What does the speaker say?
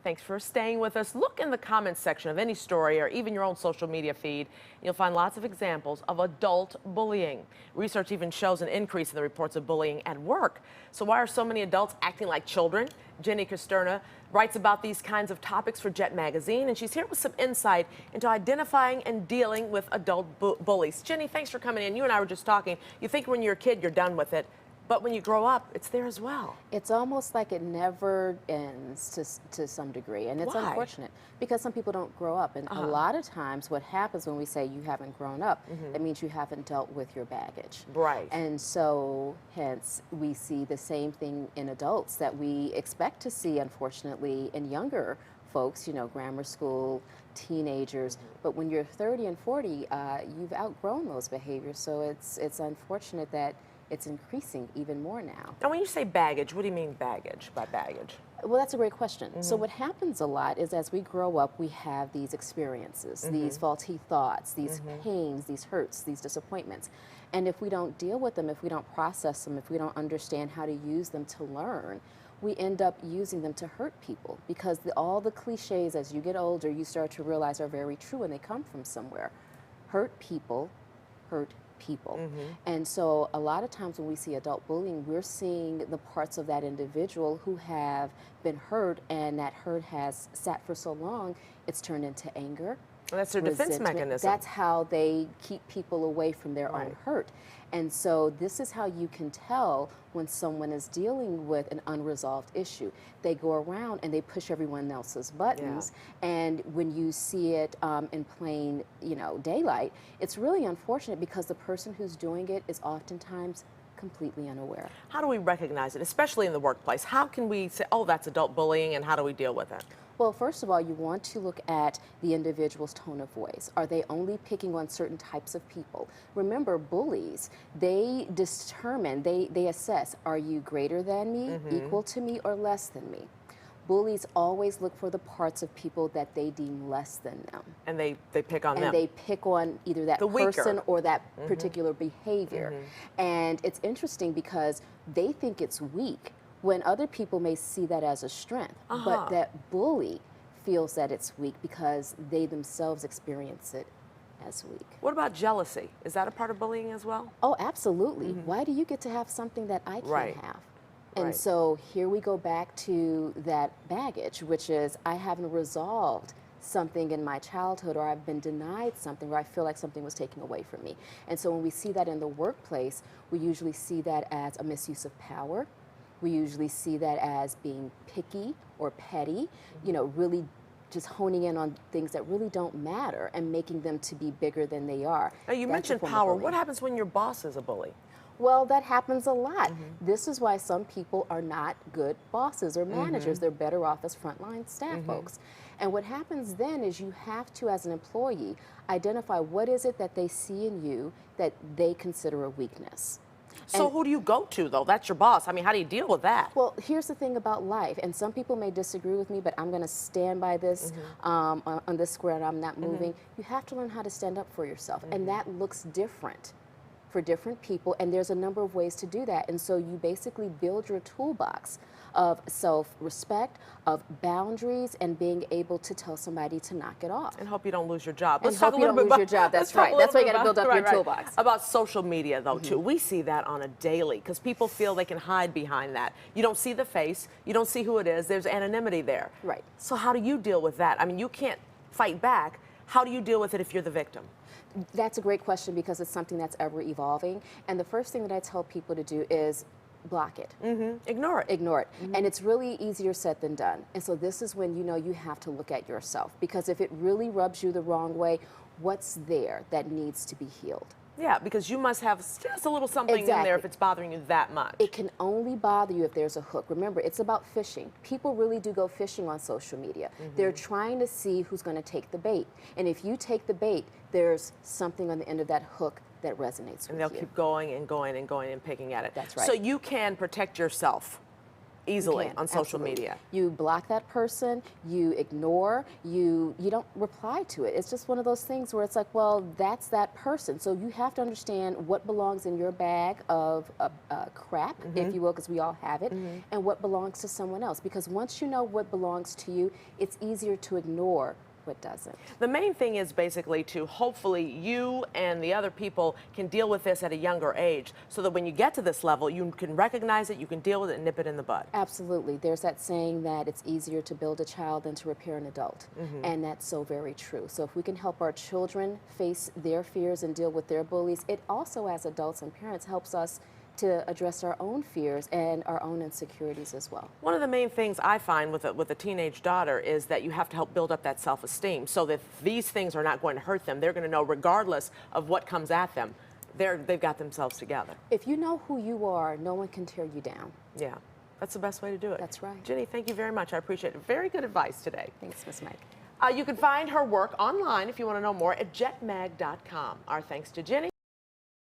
Thanks for staying with us. Look in the comments section of any story or even your own social media feed. You'll find lots of examples of adult bullying. Research even shows an increase in the reports of bullying at work. So why are so many adults acting like children? Jennie Cristerna writes about these kinds of topics for Jet Magazine, and she's here with some insight into identifying and dealing with adult bullies. Jennie, thanks for coming in. You and I were just talking. You think when you're a kid, you're done with it. But when you grow up, it's there as well. It's almost like it never ends to some degree. And it's Why? unfortunate because some people don't grow up. And a lot of times what happens when we say you haven't grown up, that means you haven't dealt with your baggage. Right. And so hence we see the same thing in adults that we expect to see, unfortunately, in younger folks, you know, grammar school, teenagers. But when you're 30 and 40, you've outgrown those behaviors. So it's unfortunate that it's increasing even more now. Now, when you say baggage, what do you mean baggage by baggage? Well, that's a great question. So what happens a lot is as we grow up, we have these experiences, these faulty thoughts, these pains, these hurts, these disappointments. And if we don't deal with them, if we don't process them, if we don't understand how to use them to learn, we end up using them to hurt people because all the cliches as you get older, you start to realize are very true and they come from somewhere. Hurt people hurt people. And so a lot of times when we see adult bullying, we're seeing the parts of that individual who have been hurt, and that hurt has sat for so long, it's turned into anger. Well, that's their defense mechanism. That's how they keep people away from their own hurt. And so this is how you can tell when someone is dealing with an unresolved issue. They go around and they push everyone else's buttons. And when you see it in plain, daylight, it's really unfortunate because the person who's doing it is oftentimes completely unaware. How do we recognize it, especially in the workplace? How can we say, oh, that's adult bullying, and how do we deal with it? Well, first of all, you want to look at the individual's tone of voice. Are they only picking on certain types of people? Remember, bullies, they determine, they assess, are you greater than me, equal to me, or less than me? Bullies always look for the parts of people that they deem less than them. And they pick on them. And they pick on either that person or that particular behavior. And it's interesting because they think it's weak, when other people may see that as a strength, but that bully feels that it's weak because they themselves experience it as weak. What about jealousy? Is that a part of bullying as well? Oh, absolutely. Why do you get to have something that I can't have? And so here we go back to that baggage, which is I haven't resolved something in my childhood, or I've been denied something, or I feel like something was taken away from me. And so when we see that in the workplace, we usually see that as a misuse of power. We usually see that as being picky or petty, really just honing in on things that really don't matter and making them to be bigger than they are. Now, you mentioned power. What happens when your boss is a bully? Well, that happens a lot. This is why some people are not good bosses or managers. They're better off as frontline staff folks. And what happens then is you have to, as an employee, identify what is it that they see in you that they consider a weakness. So who do you go to, though? That's your boss. I mean, how do you deal with that? Well, here's the thing about life, and some people may disagree with me, but I'm going to stand by this on this square, and I'm not moving. You have to learn how to stand up for yourself, and that looks different for different people, and there's a number of ways to do that. And so you basically build your toolbox of self-respect, of boundaries, and being able to tell somebody to knock it off. And hope you don't lose your job. And hope you don't lose your job, that's right. That's why you got to build up your toolbox. About social media, though, too. We see that on a daily, because people feel they can hide behind that. You don't see the face, you don't see who it is, there's anonymity there. Right. So how do you deal with that? I mean, you can't fight back. How do you deal with it if you're the victim? That's a great question because it's something that's ever evolving. And the first thing that I tell people to do is block it. Ignore it. Ignore it. And it's really easier said than done. And so this is when you have to look at yourself, because if it really rubs you the wrong way, what's there that needs to be healed? Yeah, because you must have just a little something in there if it's bothering you that much. It can only bother you if there's a hook. Remember, it's about fishing. People really do go fishing on social media. They're trying to see who's going to take the bait. And if you take the bait, there's something on the end of that hook that resonates with you. And they'll keep going and going and going and picking at it. That's right. So you can protect yourself easily You can, on social absolutely. media. You block that person, you ignore, you don't reply to it. It's just one of those things where it's like, well, that's that person. So you have to understand what belongs in your bag of crap, if you will, because we all have it, and what belongs to someone else. Because once you know what belongs to you, it's easier to ignore what doesn't. The main thing is basically to hopefully you and the other people can deal with this at a younger age so that when you get to this level, you can recognize it, you can deal with it, and nip it in the bud. Absolutely. There's that saying that it's easier to build a child than to repair an adult. And that's so very true. So if we can help our children face their fears and deal with their bullies, it also, as adults and parents, helps us to address our own fears and our own insecurities as well. One of the main things I find with a teenage daughter is that you have to help build up that self-esteem so that these things are not going to hurt them. They're going to know regardless of what comes at them, they've got themselves together. If you know who you are, no one can tear you down. Yeah, that's the best way to do it. That's right. Jennie, thank you very much. I appreciate it. Very good advice today. Thanks, Ms. Mike. You can find her work online if you want to know more at jetmag.com. Our thanks to Jennie.